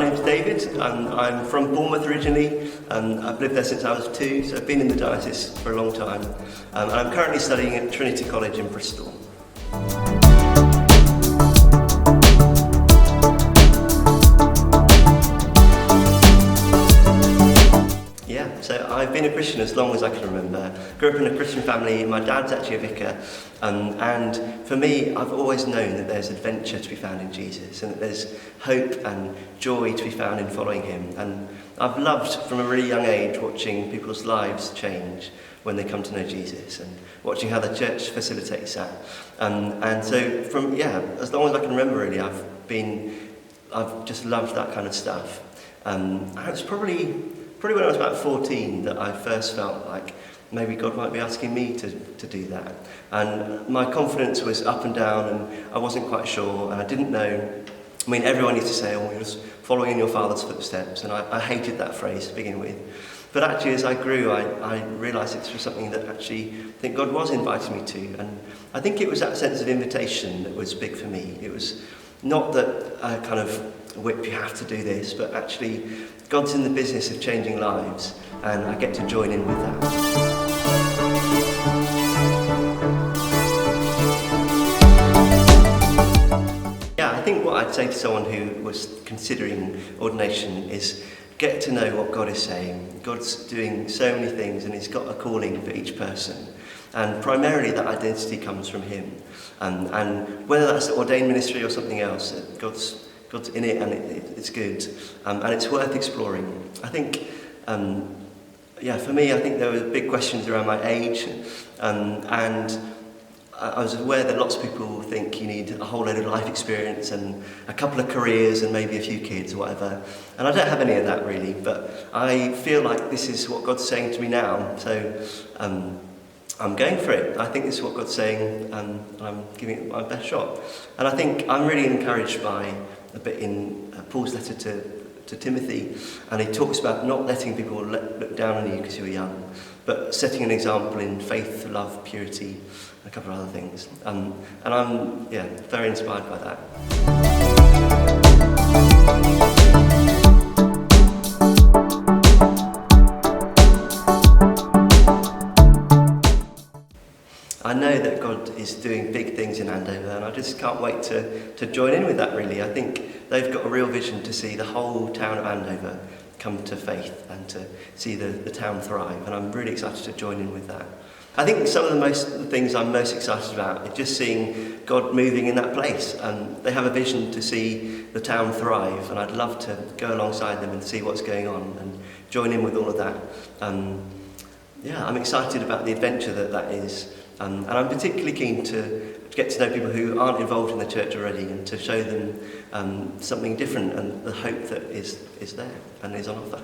name's David, and I'm from Bournemouth originally, and I've lived there since I was 2, so I've been in the diocese for a long time. And I'm currently studying at Trinity College in Bristol. Yeah, so I've been a Christian as long as I can remember. Grew up in a Christian family. My dad's actually a vicar, and for me, I've always known that there's adventure to be found in Jesus, and that there's hope and joy to be found in following him. And I've loved from a really young age watching people's lives change when they come to know Jesus, and watching how the church facilitates that. And so from as long as I can remember, really, I've just loved that kind of stuff. And it's probably when I was about 14 that I first felt like maybe God might be asking me to do that. And my confidence was up and down, and I wasn't quite sure, and I didn't know. I mean, everyone used to say, oh, you're just following in your father's footsteps, and I hated that phrase to begin with. But actually, as I grew, I realised it was something that actually I think God was inviting me to. And I think it was that sense of invitation that was big for me. It was not that I kind of whip, you have to do this, but actually God's in the business of changing lives, and I get to join in with that. Yeah, I think what I'd say to someone who was considering ordination is get to know what God is saying. God's doing so many things, and he's got a calling for each person. And primarily that identity comes from him. And whether that's the ordained ministry or something else, God's in it, and it's good. And it's worth exploring. I think, for me, I think there were big questions around my age. And I was aware that lots of people think you need a whole load of life experience and a couple of careers and maybe a few kids or whatever. And I don't have any of that really, but I feel like this is what God's saying to me now. So I'm going for it. I think this is what God's saying, and I'm giving it my best shot. And I think I'm really encouraged by a bit in Paul's letter to Timothy, and he talks about not letting people look down on you because you were young, but setting an example in faith, love, purity, and a couple of other things. And I'm very inspired by that. I know that God is doing big things in Andover, and I just can't wait to join in with that, really. I think they've got a real vision to see the whole town of Andover come to faith and to see the town thrive, and I'm really excited to join in with that. I think some of the things I'm most excited about is just seeing God moving in that place, and they have a vision to see the town thrive, and I'd love to go alongside them and see what's going on and join in with all of that. I'm excited about the adventure that is. And I'm particularly keen to get to know people who aren't involved in the church already, and to show them something different and the hope that is there and is on offer.